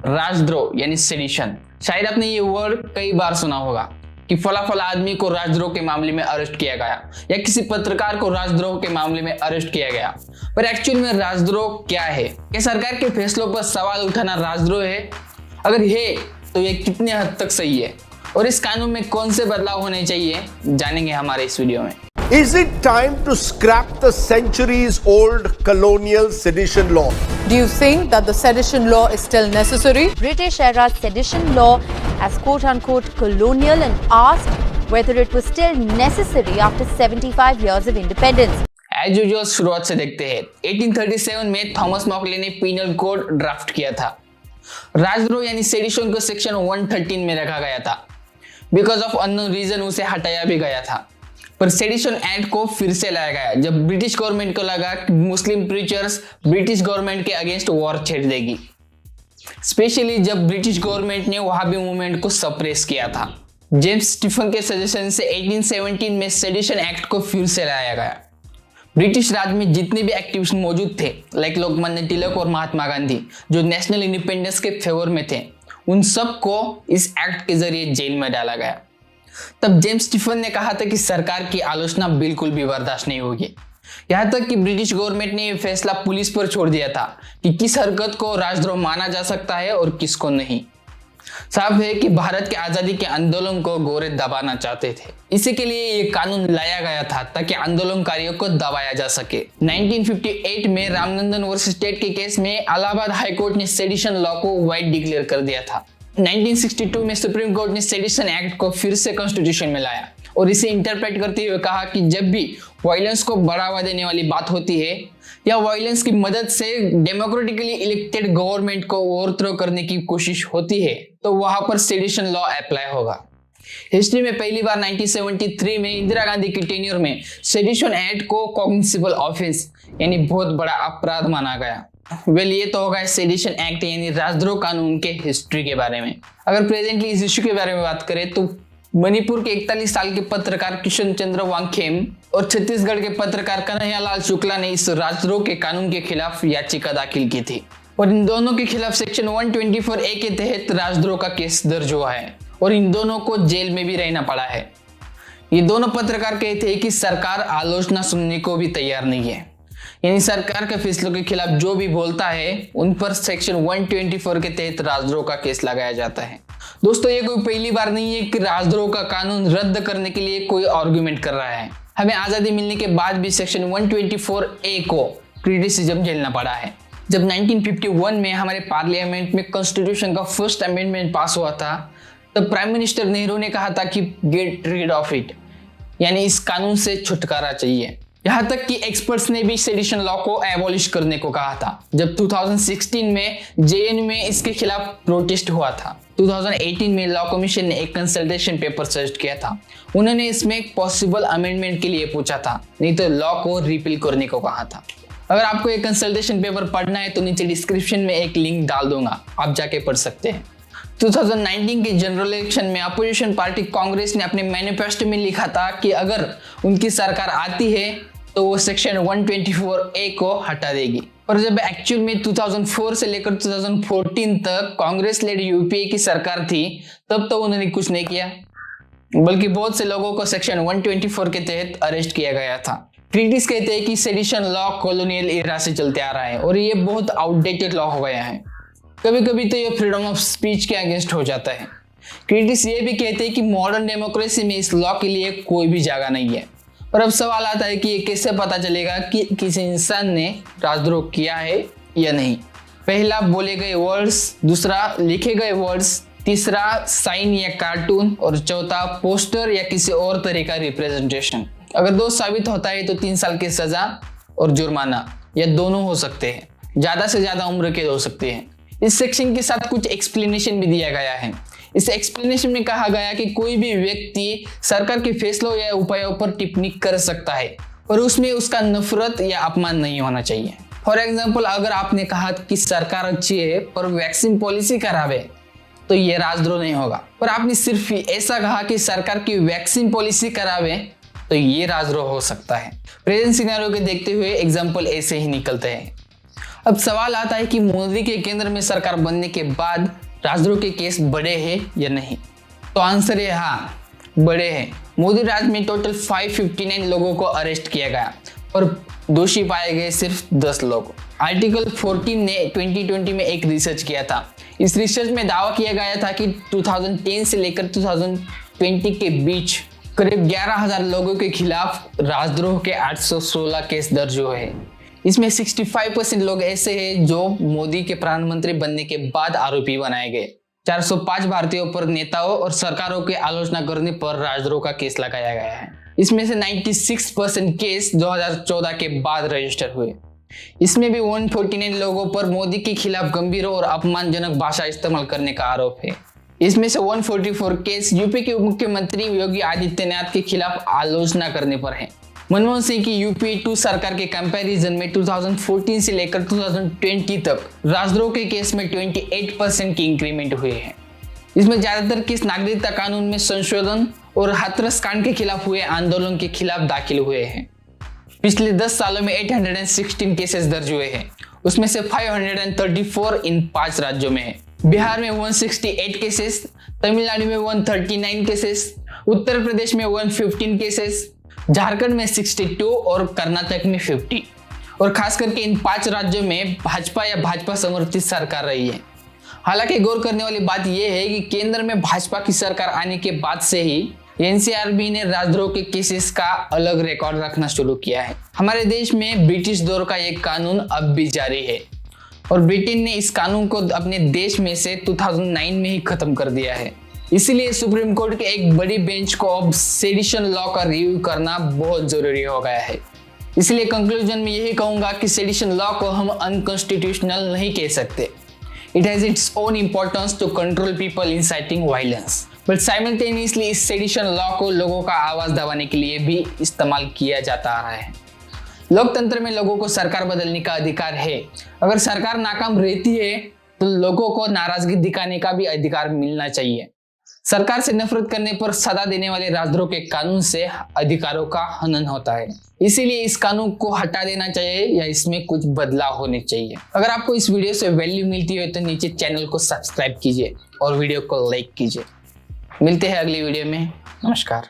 राजद्रोह यानी सेडिशन। शायद आपने ये वर्ड कई बार सुना होगा कि फला फला आदमी को राजद्रोह के मामले में अरेस्ट किया गया या किसी पत्रकार को राजद्रोह के मामले में अरेस्ट किया गया। पर एक्चुअल में राजद्रोह क्या है? क्या सरकार के फैसलों पर सवाल उठाना राजद्रोह है? अगर है तो ये कितने हद तक सही है और इस कानून में कौन से बदलाव होने चाहिए, जानेंगे हमारे इस वीडियो में। Is it time to scrap the centuries-old colonial sedition law? Do you think that the sedition law is still necessary? British era sedition law as quote-unquote colonial and asked whether it was still necessary after 75 years of independence. As usual शुरुआत से देखते हैं। 1837 में Thomas मॉकले ने penal code draft किया था। राजद्रोह यानी सेडिशन को सेक्शन 113 में रखा गया था। बिकॉज ऑफ अननोन रीजन उसे हटाया भी गया था, पर सेडिशन एक्ट को फिर से लाया गया जब ब्रिटिश गवर्नमेंट को लगा कि मुस्लिम प्रीचर्स ब्रिटिश गवर्नमेंट के अगेंस्ट वॉर छेड़ देगी, स्पेशली जब ब्रिटिश गवर्नमेंट ने वहाबी मूवमेंट को सप्रेस किया था। जेम्स स्टीफन के सजेशन से 1817 में सेडिशन एक्ट को फिर से लाया गया। ब्रिटिश राज में जितने भी एक्टिविस्ट मौजूद थे, लाइक लोकमान्य तिलक और महात्मा गांधी, जो नेशनल इंडिपेंडेंस के फेवर में थे, उन सबको इस एक्ट के जरिए जेल में डाला गया। तब जेम्स स्टीफन ने कहा था कि सरकार की आलोचना बिल्कुल भी बर्दाश्त नहीं होगी। यहां तक कि ब्रिटिश गवर्नमेंट ने यह फैसला पुलिस पर छोड़ दिया था कि किस हरकत को राजद्रोह माना जा सकता है और किसको नहीं। साफ है कि भारत के आजादी के आंदोलन को गोरे दबाना चाहते थे। इसी के लिए ये कानून लाया गया था ताकि आंदोलनकारियों को दबाया जा सके। 1958 में रामनंदन वर्सेस स्टेट के केस में इलाहाबाद हाई कोर्ट ने सेडिशन लॉ को वाइड डिक्लेयर कर दिया था। 1962 में सुप्रीम कोर्ट ने सेडिशन एक्ट को फिर से कॉन्स्टिट्यूशन में लाया और इसे इंटरप्रेट करते हुए कहा कि जब भी वायलेंस को बढ़ावा देने वाली बात होती है या वायलेंस की मदद से डेमोक्रेटिकली इलेक्टेड गवर्नमेंट को ओवरथ्रो करने की कोशिश होती है, तो वहां पर सेडिशन लॉ अप्लाई होगा। हिस्ट्री में पहली बार 1973 में इंदिरा गांधी की टेन्योर में सेडिशन एक्ट को कॉग्निसेबल ऑफेंस यानी बहुत बड़ा अपराध माना गया। ये तो होगा सेडिशन एक्ट यानी राजद्रोह कानून के हिस्ट्री के बारे में। अगर प्रेजेंटली इस इश्यू के बारे में बात करें तो मणिपुर के 41 साल के पत्रकार किशन चंद्र वांगखेम और छत्तीसगढ़ के पत्रकार कन्हैयालाल शुक्ला ने इस राजद्रोह के कानून के खिलाफ याचिका दाखिल की थी और इन दोनों के खिलाफ सेक्शन 124A के तहत राजद्रोह का केस दर्ज हुआ है और इन दोनों को जेल में भी रहना पड़ा है। ये दोनों पत्रकार कहते हैं कि सरकार आलोचना सुनने को भी तैयार नहीं है, यानी सरकार के फैसलों के खिलाफ जो भी बोलता है उन पर सेक्शन 124 के तहत राजद्रोह का केस लगाया जाता है। दोस्तों, ये कोई पहली बार नहीं है कि राजद्रोह का कानून रद्द करने के लिए कोई आर्गुमेंट कर रहा है। हमें आजादी मिलने के बाद भी सेक्शन 124A को क्रिटिसिज्म झेलना पड़ा है। जब 1951 में हमारे पार्लियामेंट में कॉन्स्टिट्यूशन का फर्स्ट अमेंडमेंट पास हुआ था, तब प्राइम मिनिस्टर नेहरू ने कहा था कि गेट रीड ऑफ इट, यानी इस कानून से छुटकारा चाहिए। यहाँ तक कि एक्सपर्ट्स ने भी सेडिशन लॉ को एबॉलिश करने को कहा था। जब 2016 में जेएनयू में इसके खिलाफ प्रोटेस्ट हुआ था, 2018 में लॉ कमीशन ने एक कंसल्टेशन पेपर सजेस्ट किया था। उन्होंने इसमें एक पॉसिबल अमेंडमेंट के लिए पूछा था, नहीं तो लॉ को रिपील करने को कहा था। अगर आपको एक कंसल्टेशन पेपर पढ़ना है तो नीचे डिस्क्रिप्शन में एक लिंक डाल दूंगा, आप जाके पढ़ सकते हैं। 2019 के जनरल इलेक्शन में अपोजिशन पार्टी कांग्रेस ने अपने मैनिफेस्टो में लिखा था कि अगर उनकी सरकार आती है तो वो सेक्शन 124A को हटा देगी। और जब एक्चुअल में 2004 से लेकर 2014 तक कांग्रेस लेड यूपीए की सरकार थी, तब तो उन्होंने कुछ नहीं किया, बल्कि बहुत से लोगों को सेक्शन 124 के तहत अरेस्ट किया गया था। क्रिटिक्स कहते हैं कि सेडिशन लॉ कॉलोनियल एरा से चलते आ रहा है और ये बहुत आउटडेटेड लॉ हो गया है। कभी कभी तो ये फ्रीडम ऑफ स्पीच के अगेंस्ट हो जाता है। क्रिटिक्स ये भी कहते हैं कि मॉडर्न डेमोक्रेसी में इस लॉ के लिए कोई भी जगह नहीं है। और अब सवाल आता है कि ये कैसे पता चलेगा कि किसी इंसान ने राजद्रोह किया है या नहीं। पहला बोले गए वर्ड्स, दूसरा लिखे गए वर्ड्स, तीसरा साइन या कार्टून और चौथा पोस्टर या किसी और तरह का रिप्रेजेंटेशन। अगर दोष साबित होता है तो 3 साल की सजा और जुर्माना या दोनों हो सकते हैं। ज्यादा से ज्यादा उम्र कैद हो सकते हैं। इस सेक्शन के साथ कुछ एक्सप्लेनेशन भी दिया गया है। इस एक्सप्लेनेशन में कहा गया कि कोई भी व्यक्ति सरकार के फैसलों या उपायों पर टिप्पणी कर सकता है और उसमें उसका नफरत या अपमान नहीं होना चाहिए। फॉर एग्जाम्पल, अगर आपने कहा कि सरकार अच्छी है पर वैक्सीन पॉलिसी खराब है तो ये राजद्रोह नहीं होगा। पर आपने सिर्फ ऐसा कहा कि सरकार की वैक्सीन पॉलिसी खराब है तो ये राजद्रोह हो सकता है। प्रेजेंट सिनेरियो के देखते हुए एग्जाम्पल ऐसे ही निकलते हैं। अब सवाल आता है कि मोदी के केंद्र में सरकार बनने के बाद राजद्रोह के केस बढ़े हैं या नहीं। तो आंसर है हाँ, बड़े हैं। मोदी राज में टोटल 559 लोगों को अरेस्ट किया गया और दोषी पाए गए सिर्फ 10 लोग। आर्टिकल 14 ने 2020 में एक रिसर्च किया था। इस रिसर्च में दावा किया गया था कि 2010 से लेकर 2020 के बीच करीब 11,000 लोगों के खिलाफ राजद्रोह के 816 केस दर्ज हुए हैं। इसमें 65% लोग ऐसे हैं जो मोदी के प्रधानमंत्री बनने के बाद आरोपी बनाए गए। 405 भारतीयों पर नेताओं और सरकारों की आलोचना करने पर राजद्रोह का केस लगाया गया है। इसमें से 96% केस 2014 के बाद रजिस्टर हुए। इसमें भी 149 लोगों पर मोदी के खिलाफ गंभीर और अपमानजनक भाषा इस्तेमाल करने का आरोप है। इसमें से 144 केस यूपी के मुख्यमंत्री योगी आदित्यनाथ के खिलाफ आलोचना करने पर है। मनमोहन सिंह की यूपी 2 सरकार के कंपैरिजन में 2014 से लेकर 2020 तक राजद्रोह के केस में 28% की इंक्रीमेंट हुए हैं। इसमें ज्यादातर केस नागरिकता कानून में संशोधन और हाथरस कांड के खिलाफ हुए आंदोलन के खिलाफ दाखिल हुए हैं। पिछले 10 सालों में 816 केसेस दर्ज हुए हैं, उसमें से 534 इन 5 राज्यों में है। बिहार में 168 केसेस, तमिलनाडु में 139 केसेस, उत्तर प्रदेश में 115 केसेस, झारखंड में 62 और कर्नाटक में 50। और खास करके इन 5 राज्यों में भाजपा या भाजपा समर्थित सरकार रही है। हालांकि गौर करने वाली बात यह है कि केंद्र में भाजपा की सरकार आने के बाद से ही एनसीआरबी ने राजद्रोह के केसेस का अलग रिकॉर्ड रखना शुरू किया है। हमारे देश में ब्रिटिश दौर का एक कानून अब भी जारी है और ब्रिटेन ने इस कानून को अपने देश में से 2009 में ही खत्म कर दिया है। इसीलिए सुप्रीम कोर्ट के एक बड़ी बेंच को अब सेडिशन लॉ का रिव्यू करना बहुत जरूरी हो गया है। इसलिए कंक्लूजन में यही कहूंगा कि सेडिशन लॉ को हम अनकॉन्स्टिट्यूशनल नहीं कह सकते। It has its own importance to control people inciting violence, but simultaneously इस सेडिशन लॉ को लोगों का आवाज दबाने के लिए भी इस्तेमाल किया जाता आ रहा है। लोकतंत्र में लोगों को सरकार बदलने का अधिकार है। अगर सरकार नाकाम रहती है तो लोगों को नाराजगी दिखाने का भी अधिकार मिलना चाहिए। सरकार से नफरत करने पर सजा देने वाले राजद्रोह के कानून से अधिकारों का हनन होता है। इसीलिए इस कानून को हटा देना चाहिए या इसमें कुछ बदलाव होने चाहिए। अगर आपको इस वीडियो से वैल्यू मिलती है तो नीचे चैनल को सब्सक्राइब कीजिए और वीडियो को लाइक कीजिए। मिलते हैं अगली वीडियो में। नमस्कार।